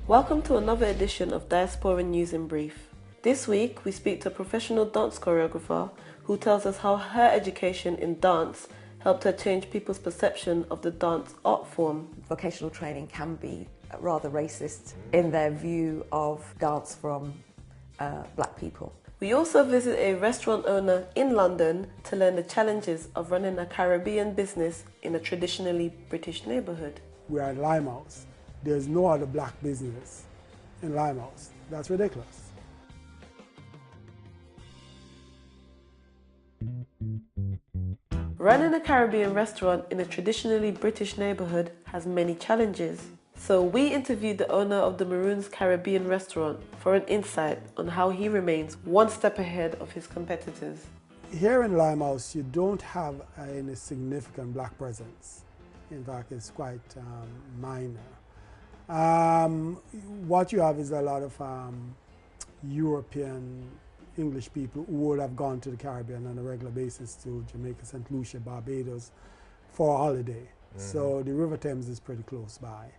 Welcome to another edition of Diaspora News in Brief. This week we speak to a professional dance choreographer who tells us how her education in dance helped her change people's perception of the dance art form. Vocational training can be rather racist in their view of dance from black people. We also visit a restaurant owner in London to learn the challenges of running a Caribbean business in a traditionally British neighbourhood. We are in Limehouse. There's no other black business in Limehouse. That's ridiculous. Running a Caribbean restaurant in a traditionally British neighbourhood has many challenges. So we interviewed the owner of the Maroons Caribbean Restaurant for an insight on how he remains one step ahead of his competitors. Here in Limehouse, you don't have any significant black presence. In fact, it's quite minor. What you have is a lot of European English people who would have gone to the Caribbean on a regular basis, to Jamaica, St. Lucia, Barbados for a holiday. So the River Thames is pretty close by.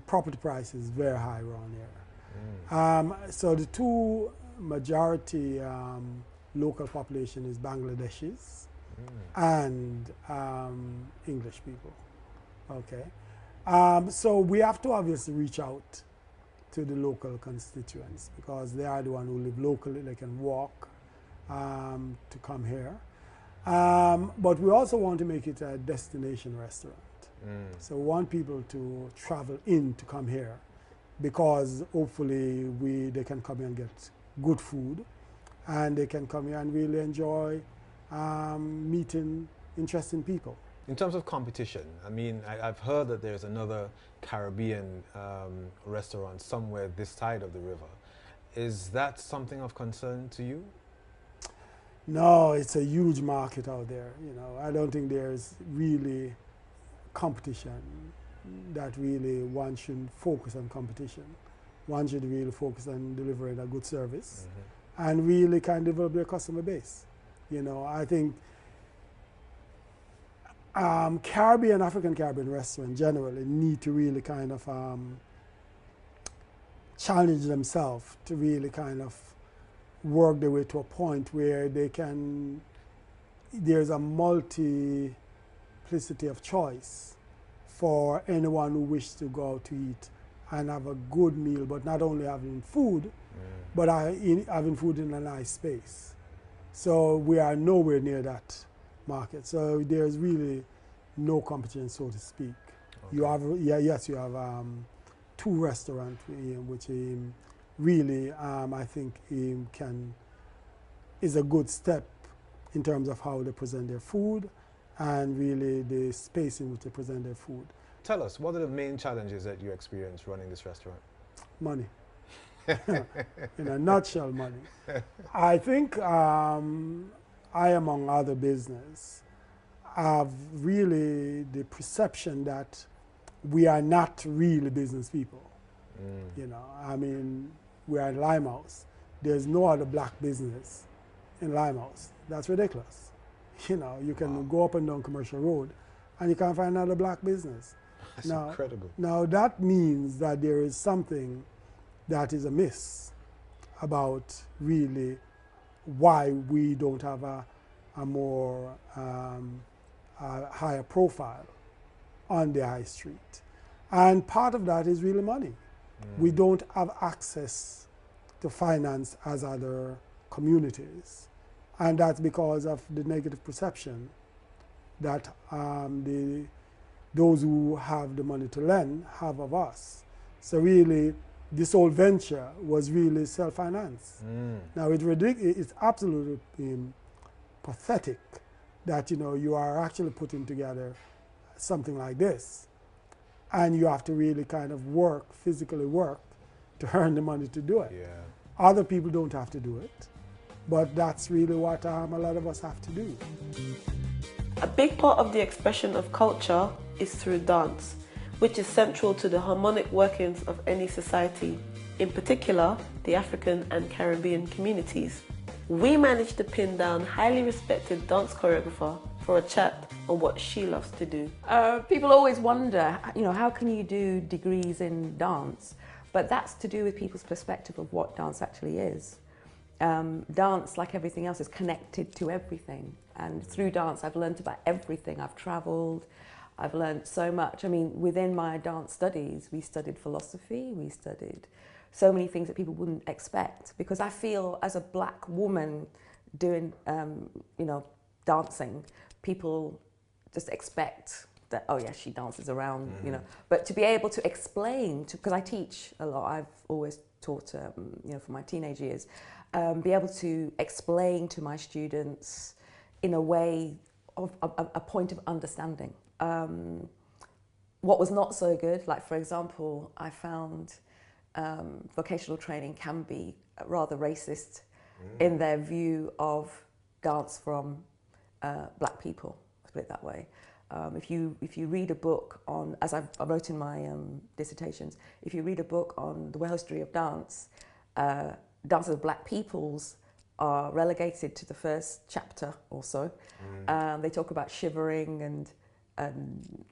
Property price is very high around here. So the two majority local population is Bangladeshis and English people. Okay. So we have to obviously reach out to the local constituents because they are the ones who live locally. They can walk to come here. But we also want to make it a destination restaurant. So we want people to travel in to come here because hopefully they can come here and get good food, and they can come here and really enjoy meeting interesting people. In terms of competition, I mean, I've heard that there's another Caribbean restaurant somewhere this side of the river. Is that something of concern to you? No, it's a huge market out there. You know, I don't think there's really competition that really one should focus on competition. One should really focus on delivering a good service and really kind of develop their customer base. You know, I think African Caribbean restaurants generally need to really kind of challenge themselves to really kind of work their way to a point where there's a multiplicity of choice for anyone who wishes to go out to eat and have a good meal, but not only having food, but having food in a nice space. So we are nowhere near that market. So there's really no competition, so to speak. Okay. You have two restaurants which really I think is a good step in terms of how they present their food and really the space in which they present their food. Tell us, what are the main challenges that you experience running this restaurant? Money. In a nutshell, money. I think I, among other business, have really the perception that we are not really business people. You know, I mean, we are in Limehouse. There's no other black business in Limehouse. That's ridiculous. You know, you can go up and down Commercial Road and you can't find another black business. That's incredible. Now that means that there is something that is amiss about really why we don't have a more higher profile on the high street. And part of that is really money. We don't have access to finance as other communities. And that's because of the negative perception that those who have the money to lend have of us. So really, this whole venture was really self-financed. Now it's absolutely pathetic that, you know, you are actually putting together something like this and you have to really kind of physically work to earn the money to do it. Yeah. Other people don't have to do it, but that's really what a lot of us have to do. A big part of the expression of culture is through dance, which is central to the harmonic workings of any society, in particular the African and Caribbean communities. We managed to pin down highly respected dance choreographer for a chat on what she loves to do. People always wonder, you know, how can you do degrees in dance? But that's to do with people's perspective of what dance actually is. Dance, like everything else, is connected to everything. And through dance, I've learned about everything. I've traveled, I've learned so much. I mean, within my dance studies, we studied philosophy, we studied so many things that people wouldn't expect. Because I feel, as a black woman doing, you know, dancing, people just expect that, oh yeah, she dances around, you know. But to be able to explain, because I teach a lot, I've always taught, you know, for my teenage years, be able to explain to my students in a way of a point of understanding. What was not so good, like for example, I found vocational training can be rather racist in their view of dance from black people, let's put it that way. If you read a book on, as I wrote in my dissertations, if you read a book on the history of dance, dances of black peoples are relegated to the first chapter or so. They talk about shivering and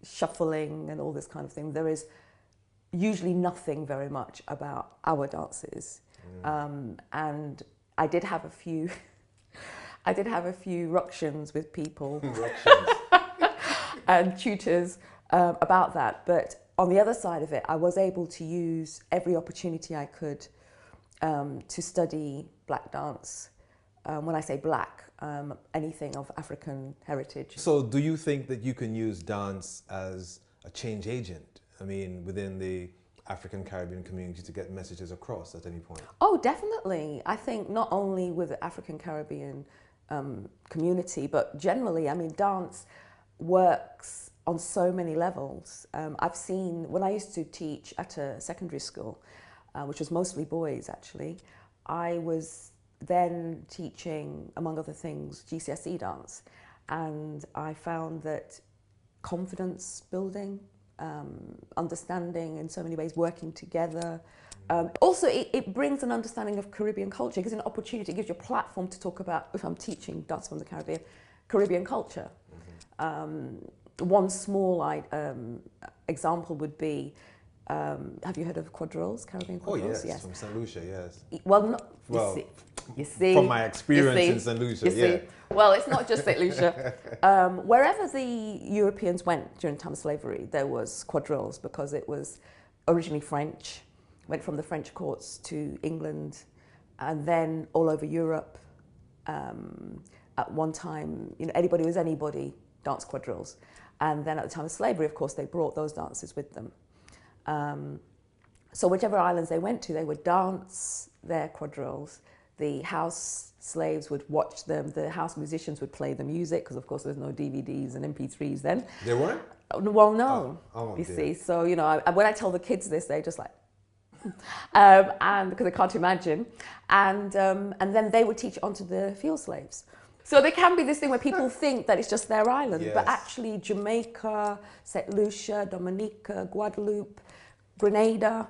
shuffling and all this kind of thing. There is usually nothing very much about our dances. And I did have a few ructions with people and tutors about that. But on the other side of it, I was able to use every opportunity I could to study black dance. When I say black, anything of African heritage. So do you think that you can use dance as a change agent? I mean, within the African Caribbean community, to get messages across at any point? Oh, definitely. I think not only with the African Caribbean community, but generally, I mean, dance works on so many levels. I've seen, when I used to teach at a secondary school, which was mostly boys actually, I was then teaching, among other things, GCSE dance. And I found that confidence building, understanding in so many ways, working together. Also, it brings an understanding of Caribbean culture. It gives an opportunity, it gives you a platform to talk about, if I'm teaching dance from the Caribbean, Caribbean culture. One small example would be, have you heard of quadrilles, Caribbean quadrilles? Oh yes, from St. Lucia, yes. Well, you see, from my experience in St. Lucia, yeah. Well, it's not just St. Lucia. Wherever the Europeans went during time of slavery, there was quadrilles, because it was originally French, went from the French courts to England, and then all over Europe. At one time, you know, anybody was anybody danced quadrilles. And then at the time of slavery, of course, they brought those dances with them. So whichever islands they went to, they would dance their quadrilles. The house slaves would watch them. The house musicians would play the music, because of course there's no DVDs and MP3s then. There weren't? Well, no. Oh, you dear. see. So, you know, when I tell the kids this, they're just like, and because they can't imagine. And then they would teach it onto the field slaves. So there can be this thing where people think that it's just their island, Yes. but actually Jamaica, St. Lucia, Dominica, Guadeloupe, Grenada,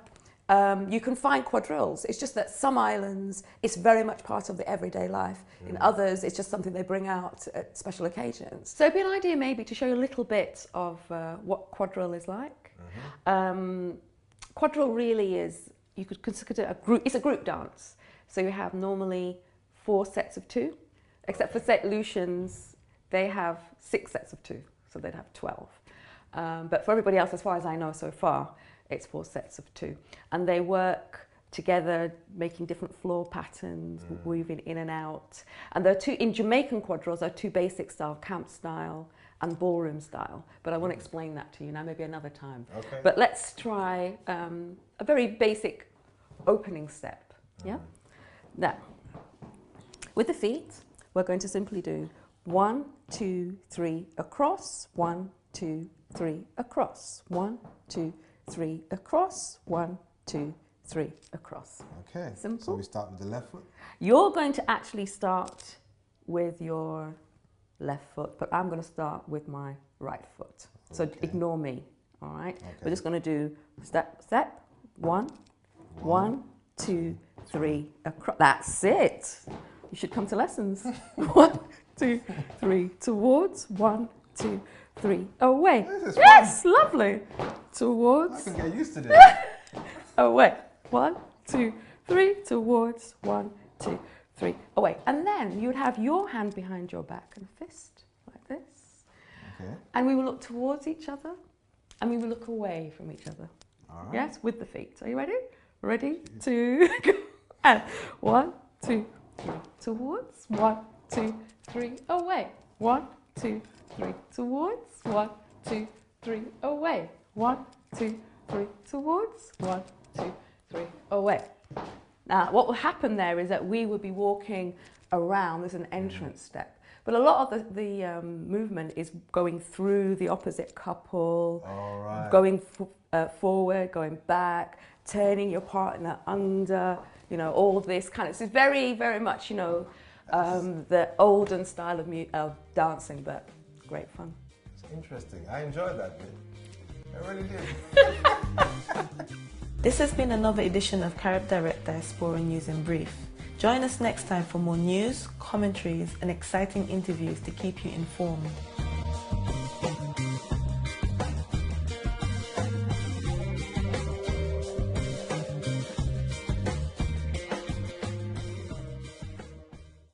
you can find quadrilles. It's just that some islands, it's very much part of the everyday life. In others, it's just something they bring out at special occasions. So it'd be an idea maybe to show you a little bit of what quadrille is like. Quadrille really is, you could consider it a group, it's a group dance. So you have normally 4 sets of 2, except for St. Lucians, they have 6 sets of 2, so they'd have 12. But for everybody else, as far as I know so far, it's 4 sets of 2. And they work together, making different floor patterns, weaving in and out. And there are 2, in Jamaican quadrilles, there are 2 basic styles, camp style and ballroom style. But I want to explain that to you now, maybe another time. Okay. But let's try a very basic opening step. Yeah? Now, with the feet, we're going to simply do 1, 2, 3 across, 1, 2, 3 across, 1, 2, 3 across, 1, 2, 3 across. Okay. Simple. So we start with the left foot. You're going to actually start with your left foot, but I'm going to start with my right foot. So ignore me, all right? Okay. We're just going to do step, step, 1, 1, 2, 3 across. That's it. You should come to lessons. 1, 2, 3 towards, 1, 2, 3, away. This is Yes, lovely. Towards, I can get used to this. away. 1, 2, 3, towards, 1, 2, 3, away. And then you would have your hand behind your back and fist like this. Okay. And we will look towards each other and we will look away from each other. All right. Yes, with the feet. Are you ready? Ready, 2, go. And 1, 2, 3, towards, 1, 2, 3, away. 1, 2, 3, towards, 1, 2, 3, away. 1, 2, 3, towards, 1, 2, 3, away. Now, what will happen there is that we would be walking around. There's an entrance step. But a lot of the movement is going through the opposite couple, All right. going forward, going back, turning your partner under, you know, all this kind of, it's very, very much, you know, the olden style of dancing, but great fun. It's interesting. I enjoyed that bit. I really did. This has been another edition of CaribDirect Diaspora News in Brief. Join us next time for more news, commentaries, and exciting interviews to keep you informed.